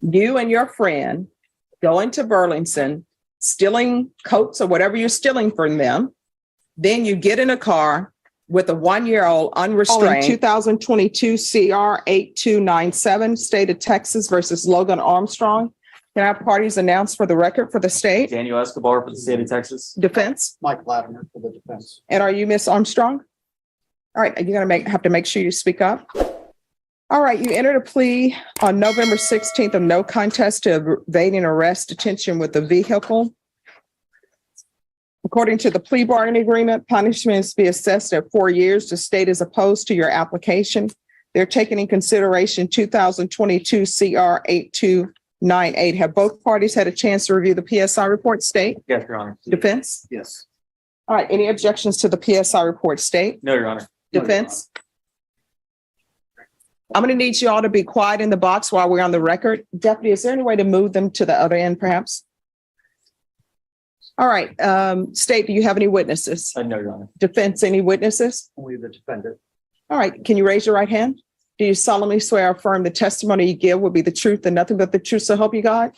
You and your friend go into Burlington, stealing coats or whatever you're stealing from them. Then you get in a car with a 1-year-old unrestrained. 2022 CR 8297, State of Texas versus Logan Armstrong. Can I have parties announced for the record for the state? Daniel Escobar for the state of Texas. Defense? Mike Latimer for the defense. And are you Miss Armstrong? All right, you're going to have to make sure you speak up. All right, you entered a plea on November 16th of no contest to evading arrest, detention with a vehicle. According to the plea bargaining agreement, punishments be assessed at 4 years. The state is opposed to your application. They're taking in consideration 2022 CR 8298. Have both parties had a chance to review the PSI report, state? Yes, Your Honor. Defense? Yes. All right, any objections to the PSI report, state? No, Your Honor. Defense? I'm going to need you all to be quiet in the box while we're on the record. Deputy, is there any way to move them to the other end, perhaps? All right, state, do you have any witnesses? No, Your Honor. Defense, any witnesses? Only the defendant. All right, can you raise your right hand? Do you solemnly swear or affirm the testimony you give will be the truth and nothing but the truth, so help you God?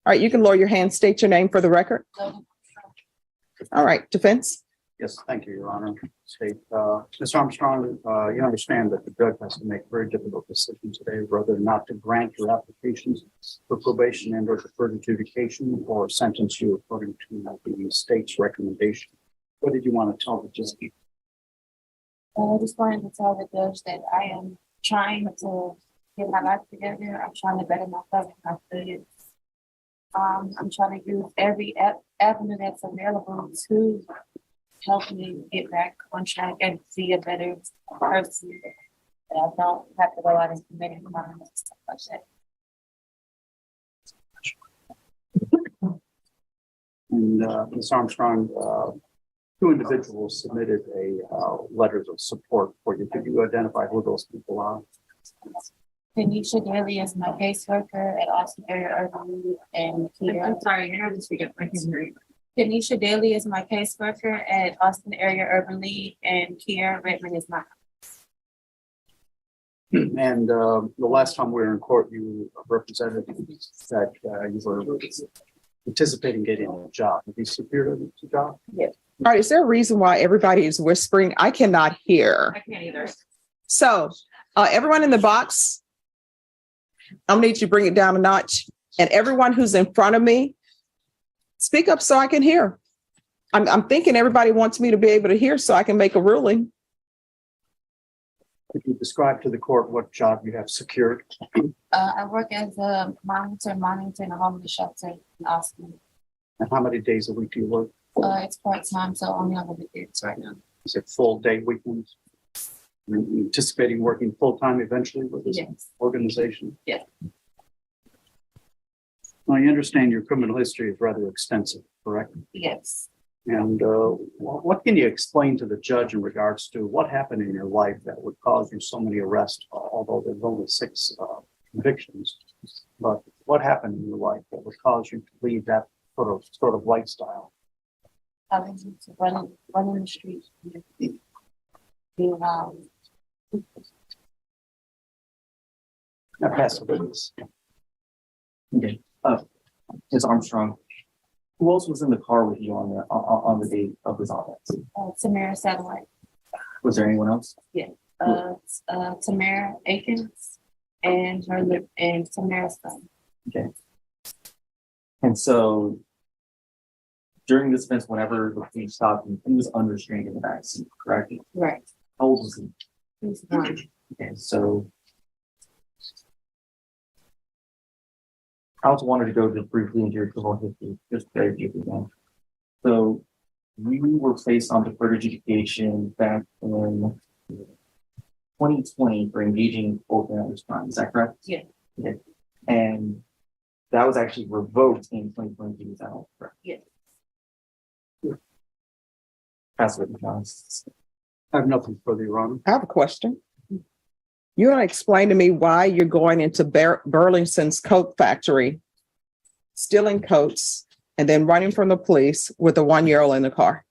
All right, you can lower your hand, state your name for the record. All right, defense? Yes, thank you, Your Honor. State, Ms. Armstrong, you understand that the judge has to make a very difficult decision today, whether or not to grant your applications for probation and or deferred adjudication or sentence you according to the state's recommendation. What did you want to tell the judge? I just wanted to tell the judge that I am trying to get my life together. I'm trying to better myself and my studies. I'm trying to use every avenue that's available to help me get back on track and be a better person. That I don't have to go out and commit any crimes and stuff like that. And Ms. Armstrong, two individuals submitted letters of support for you. Could you identify who those people are? Tanisha Daly is my caseworker at Austin Area Urban League and Kia. I'm sorry, you have to speak up. I can hear you. Tanisha Daly is my caseworker at Austin Area Urban League and Kia Redmond is my. And the last time we were in court, you represented that you were anticipating getting a job. Have you secured a job? Yes. All right, is there a reason why everybody is whispering? I cannot hear. I can't either. So everyone in the box, I'm gonna need you to bring it down a notch. And everyone who's in front of me, speak up so I can hear. I'm thinking everybody wants me to be able to hear so I can make a ruling. Could you describe to the court what job you have secured? I work as a monitor in a homeless shelter in Austin. And how many days a week do you work? It's part-time, so only on the weekends right now. Is it full day weekends? You're anticipating working full-time eventually with this Yes. organization? Yeah. Well, you understand your criminal history is rather extensive, correct? Yes. And what can you explain to the judge in regards to what happened in your life that would cause you so many arrests, although there's only 6 convictions? But what happened in your life that would cause you to lead that sort of lifestyle? I was into running the streets, being loud. Now pass the witness. Okay. Ms. Armstrong, who else was in the car with you on the day of this offense? Tamara Satellite. Was there anyone else? Tamara Akins and Tamara's son. Okay. And so during this offense, whenever the police stopped him, he was unrestrained in the backseat, correct? Right. How old was he? He's 1. Okay, so I also wanted to go just briefly into your criminal history, just very briefly again. So you were placed on deferred adjudication back in 2020 for engaging in full this crime. Is that correct? Yeah. Okay. And that was actually revoked in 2022. Is that all correct? Yes. Pass it, John. I have nothing further, Your Honor. I have a question. You want to explain to me why you're going into Burlington's coat factory, stealing coats, and then running from the police with a 1-year-old in the car?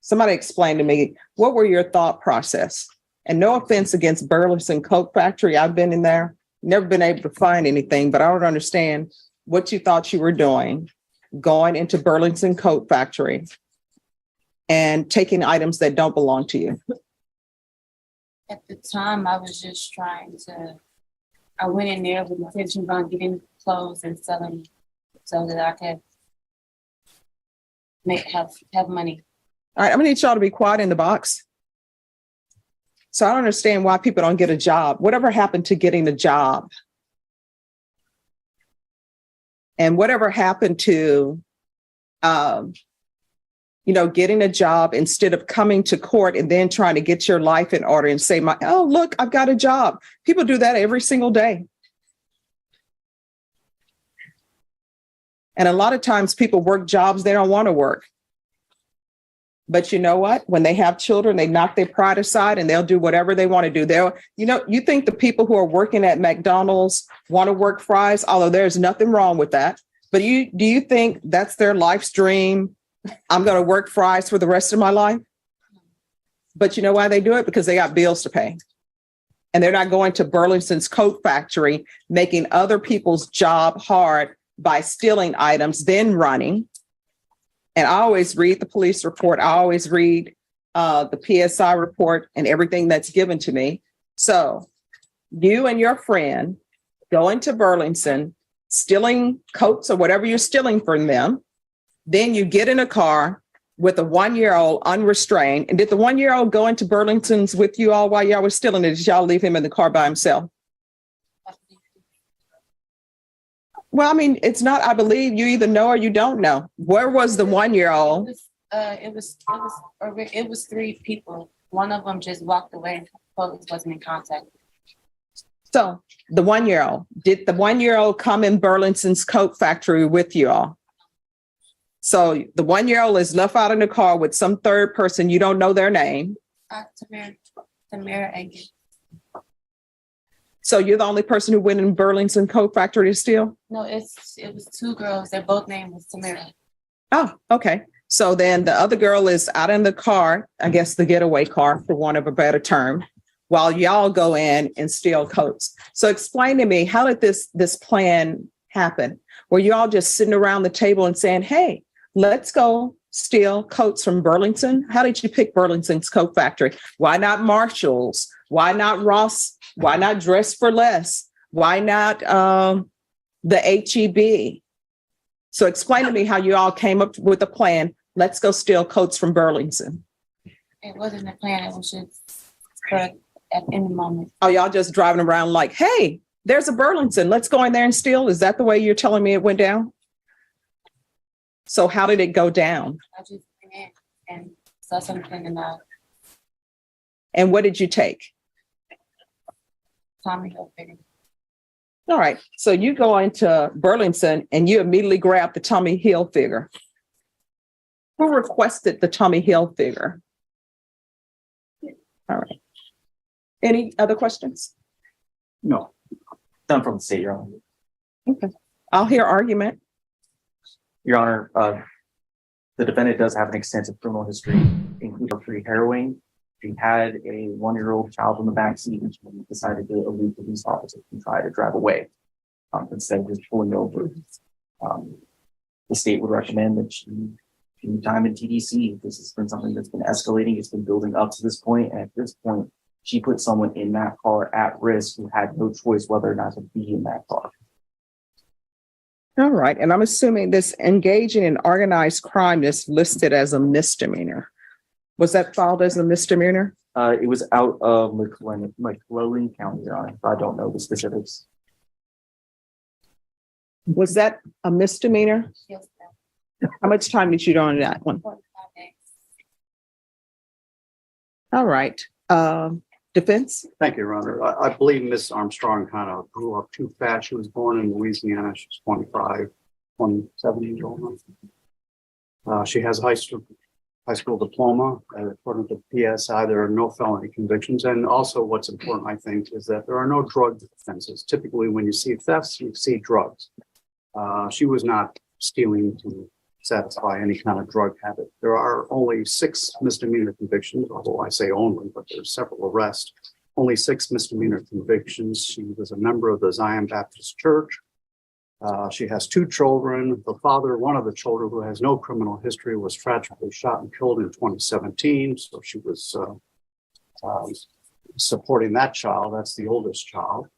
Somebody explain to me, what were your thought process? And no offense against Burlington Coat Factory. I've been in there. never been able to find anything, but I don't understand what you thought you were doing, going into Burlington Coat Factory and taking items that don't belong to you. At the time, I was just I went in there with intention on getting clothes and selling so that I could have money. All right, I'm gonna need y'all to be quiet in the box. So I don't understand why people don't get a job. Whatever happened to getting a job? And whatever happened to, getting a job instead of coming to court and then trying to get your life in order and say, oh, look, I've got a job. People do that every single day. And a lot of times people work jobs they don't want to work. But you know what? When they have children, they knock their pride aside and they'll do whatever they want to do. You think the people who are working at McDonald's want to work fries, although there's nothing wrong with that. But do you think that's their life's dream? I'm going to work fries for the rest of my life. But you know why they do it? Because they got bills to pay. And they're not going to Burlington's Coat Factory, making other people's job hard by stealing items, then running. And I always read the police report. I always read the PSI report and everything that's given to me. So you and your friend go into Burlington, stealing coats or whatever you're stealing from them. Then you get in a car with a 1-year-old unrestrained. And did the 1-year-old go into Burlington's with you all while y'all were stealing it? Did y'all leave him in the car by himself? Well, I mean, it's not, I believe you either know or you don't know. Where was the 1-year-old? It was 3 people. One of them just walked away and police wasn't in contact. So the 1-year-old, did the 1-year-old come in Burlington's Coat Factory with you all? So the 1-year-old is left out in the car with some third person. You don't know their name. Tamara Agin. So you're the only person who went in Burlington Coat Factory to steal? No, it was 2 girls. Their both name was Tamara. Oh, okay. So then the other girl is out in the car, I guess the getaway car, for want of a better term, while y'all go in and steal coats. So explain to me, how did this plan happen? Were you all just sitting around the table and saying, hey, let's go steal coats from Burlington? How did you pick Burlington's Coat Factory? Why not Marshall's? Why not Ross? Why not Dress for Less? Why not the HEB? So explain to me how you all came up with a plan. Let's go steal coats from Burlington. It wasn't a plan. It was just at any moment. Oh, y'all just driving around like, hey, there's a Burlington. Let's go in there and steal. Is that the way you're telling me it went down? So how did it go down? I just went in and saw something and And what did you take? Tommy Hilfiger. All right. So you go into Burlington and you immediately grab the Tommy Hilfiger. Who requested the Tommy Hilfiger? All right. Any other questions? No. Done from the state, Your Honor. Okay. I'll hear argument. Your Honor, the defendant does have an extensive criminal history, including free heroin. She had a 1-year-old child in the backseat, and she decided to elude police officers and try to drive away instead of just pulling over. The state would recommend that she do time in TDC. This has been something that's been escalating. It's been building up to this point. And at this point, she put someone in that car at risk who had no choice whether or not to be in that car. All right. And I'm assuming this engaging in organized crime is listed as a misdemeanor. Was that filed as a misdemeanor? It was out of McClellan County, Your Honor. I don't know the specifics. Was that a misdemeanor? Yes, How much time did you do on that one? 45 days. All right. Defense? Thank you, Your Honor. I believe Ms. Armstrong kind of grew up too fast. She was born in Louisiana. She's 27 years old. She has a high school diploma. According to PSI, there are no felony convictions. And also what's important, I think, is that there are no drug offenses. Typically, when you see thefts, you see drugs. She was not stealing to satisfy any kind of drug habit. There are only 6 misdemeanor convictions, although I say only, but there's several arrests. only 6 misdemeanor convictions. She was a member of the Zion Baptist Church. She has 2 children. The father, one of the children who has no criminal history, was tragically shot and killed in 2017. So she was supporting that child. That's the oldest child.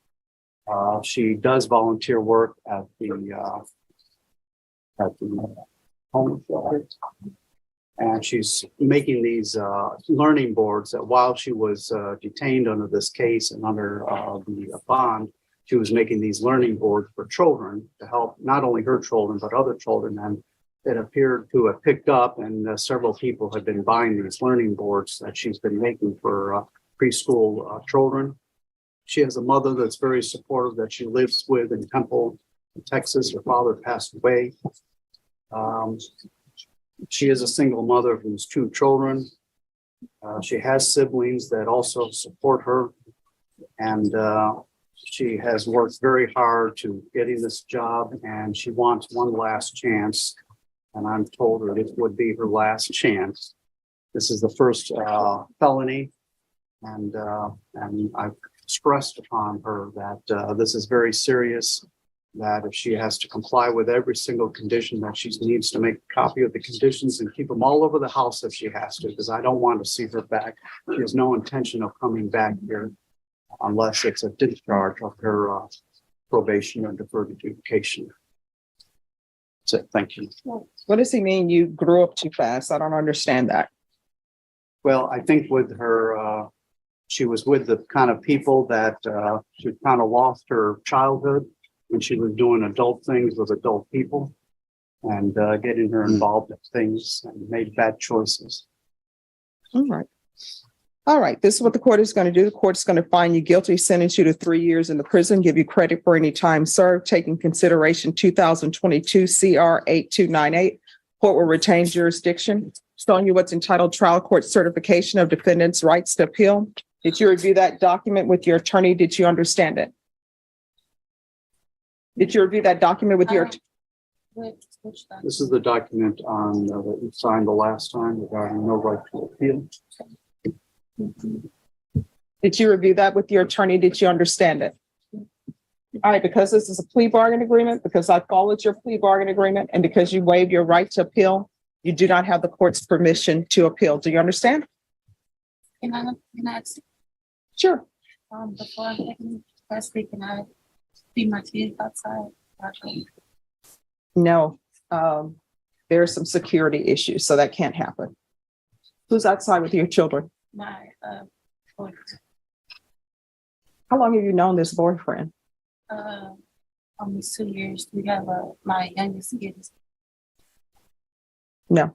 She does volunteer work at the home shelter. And she's making these learning boards that while she was detained under this case and under the bond, she was making these learning boards for children to help not only her children, but other children. And it appeared to have picked up, and several people have been buying these learning boards that she's been making for preschool children. She has a mother that's very supportive that she lives with in Temple, Texas. Her father passed away. She is a single mother of these 2 children. She has siblings that also support her. And she has worked very hard to getting this job, and she wants one last chance. And I'm told her it would be her last chance. This is the first felony. And I've stressed upon her that this is very serious, that if she has to comply with every single condition, that she needs to make a copy of the conditions and keep them all over the house if she has to, because I don't want to see her back. She has no intention of coming back here unless it's a discharge of her probation or deferred adjudication. That's it. Thank you. What does he mean you grew up too fast? I don't understand that. Well, I think with her, she was with the kind of people that she kind of lost her childhood when she was doing adult things with adult people and getting her involved in things and made bad choices. All right. All right. This is what the court is going to do. The court is going to find you guilty, sentence you to 3 years in the prison, give you credit for any time served, taking consideration 2022 CR 8298. Court will retain jurisdiction. Showing you what's entitled Trial Court Certification of Defendant's Rights to Appeal. Did you review that document with your attorney? Did you understand it? Did you review that document with your? This is the document on that you signed the last time regarding no right to appeal. Did you review that with your attorney? Did you understand it? All right, because this is a plea bargain agreement, because I followed your plea bargain agreement, and because you waived your right to appeal, you do not have the court's permission to appeal. Do you understand? Can I ask? Sure. Before I'm taking custody, can I see my kids outside? No, there are some security issues, so that can't happen. Who's outside with your children? My boyfriend. How long have you known this boyfriend? Almost 2 years. We have my youngest kid. No.